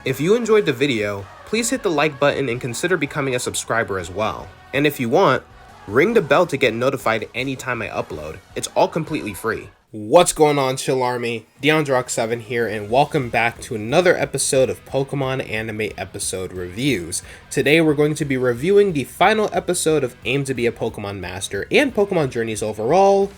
If you enjoyed the video, please hit the like button and consider becoming a subscriber as well. And if you want, ring the bell to get notified anytime I upload. It's all completely free. What's going on, Chill Army? DeAndrox7 here, and welcome back to another episode of Pokemon Anime Episode Reviews. Today we're going to be reviewing the final episode of Aim to be a Pokemon Master and Pokemon Journeys overall,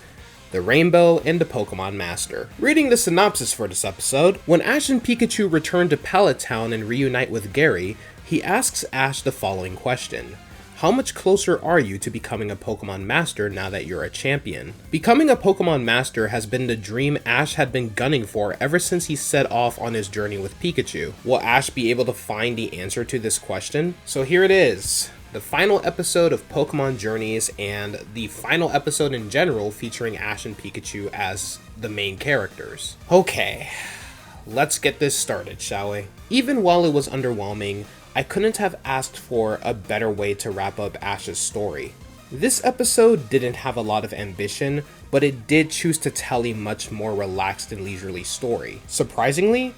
the Rainbow and the Pokemon Master. Reading the synopsis for this episode, when Ash and Pikachu return to Pallet Town and reunite with Gary, he asks Ash the following question. How much closer are you to becoming a Pokemon Master now that you're a champion? Becoming a Pokemon Master has been the dream Ash had been gunning for ever since he set off on his journey with Pikachu. Will Ash be able to find the answer to this question? So here it is. The final episode of Pokemon Journeys and the final episode in general featuring Ash and Pikachu as the main characters. Okay, let's get this started, shall we? Even while it was underwhelming, I couldn't have asked for a better way to wrap up Ash's story. This episode didn't have a lot of ambition, but it did choose to tell a much more relaxed and leisurely story. Surprisingly,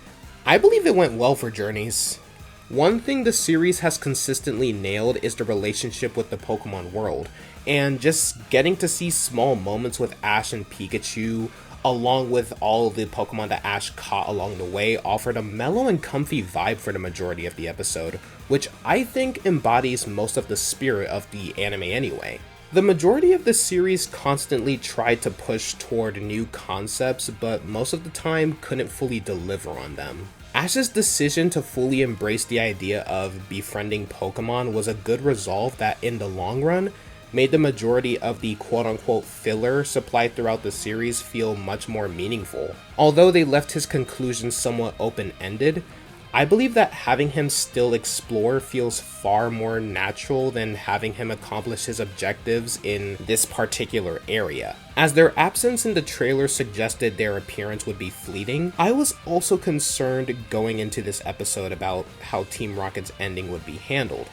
I believe it went well for Journeys. One thing the series has consistently nailed is the relationship with the Pokemon world, and just getting to see small moments with Ash and Pikachu, along with all of the Pokemon that Ash caught along the way, offered a mellow and comfy vibe for the majority of the episode, which I think embodies most of the spirit of the anime anyway. The majority of the series constantly tried to push toward new concepts, but most of the time couldn't fully deliver on them. Ash's decision to fully embrace the idea of befriending Pokemon was a good resolve that, in the long run, made the majority of the quote-unquote filler supplied throughout the series feel much more meaningful. Although they left his conclusion somewhat open-ended, I believe that having him still explore feels far more natural than having him accomplish his objectives in this particular area. As their absence in the trailer suggested their appearance would be fleeting, I was also concerned going into this episode about how Team Rocket's ending would be handled,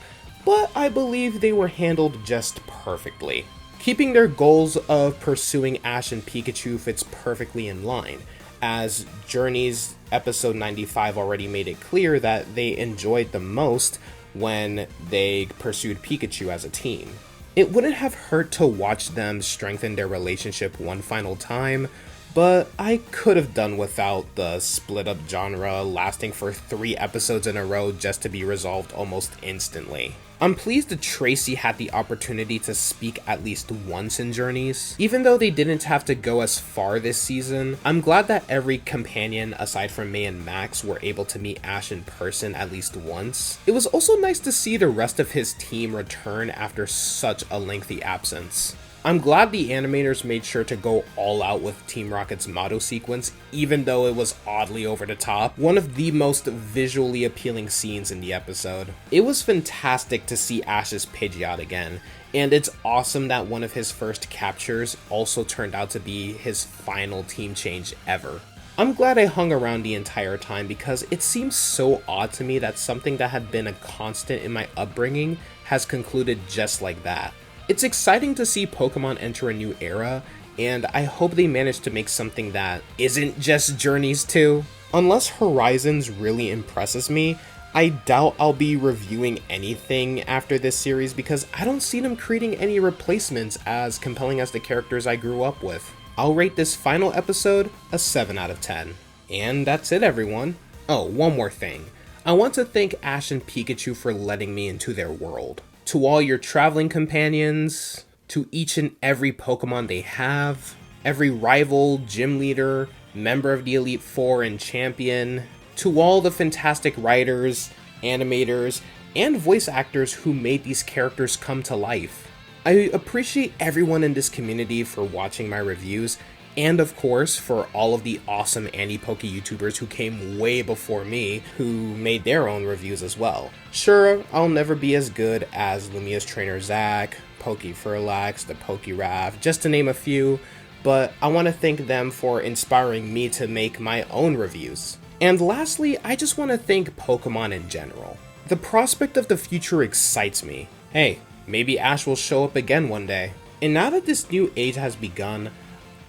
but I believe they were handled just perfectly. Keeping their goals of pursuing Ash and Pikachu fits perfectly in line, as Journeys episode 95 already made it clear that they enjoyed the most when they pursued Pikachu as a team. It wouldn't have hurt to watch them strengthen their relationship one final time, but I could have done without the split up genre lasting for 3 episodes in a row just to be resolved almost instantly. I'm pleased that Tracy had the opportunity to speak at least once in Journeys. Even though they didn't have to go as far this season, I'm glad that every companion aside from May and Max were able to meet Ash in person at least once. It was also nice to see the rest of his team return after such a lengthy absence. I'm glad the animators made sure to go all out with Team Rocket's motto sequence, even though it was oddly over the top, one of the most visually appealing scenes in the episode. It was fantastic to see Ash's Pidgeot again, and it's awesome that one of his first captures also turned out to be his final team change ever. I'm glad I hung around the entire time because it seems so odd to me that something that had been a constant in my upbringing has concluded just like that. It's exciting to see Pokemon enter a new era, and I hope they manage to make something that isn't just Journeys 2. Unless Horizons really impresses me, I doubt I'll be reviewing anything after this series because I don't see them creating any replacements as compelling as the characters I grew up with. I'll rate this final episode a 7 out of 10. And that's it, everyone. Oh, one more thing. I want to thank Ash and Pikachu for letting me into their world. To all your traveling companions, to each and every Pokemon they have, every rival, gym leader, member of the Elite Four and champion, to all the fantastic writers, animators, and voice actors who made these characters come to life. I appreciate everyone in this community for watching my reviews, and of course for all of the awesome anti-Poke YouTubers who came way before me, who made their own reviews as well. Sure, I'll never be as good as Lumia's trainer Zach, Poke Furlax, the Poke Raph, just to name a few, but I want to thank them for inspiring me to make my own reviews. And lastly, I just want to thank Pokemon in general. The prospect of the future excites me. Hey, maybe Ash will show up again one day. And now that this new age has begun,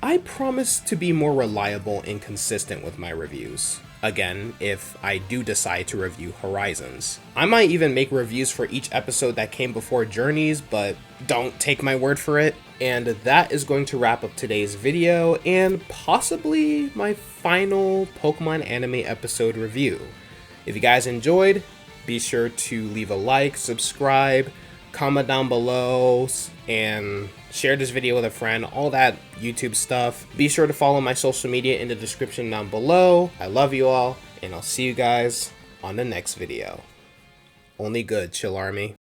I promise to be more reliable and consistent with my reviews. again if I do decide to review Horizons. I might even make reviews for each episode that came before Journeys, but don't take my word for it. And that is going to wrap up today's video and possibly my final Pokemon anime episode review. If you guys enjoyed, be sure to leave a like, subscribe, comment down below, and share this video with a friend, all that YouTube stuff. Be sure to follow my social media in the description down below. I love you all, and I'll see you guys on the next video. Only good, Chill Army.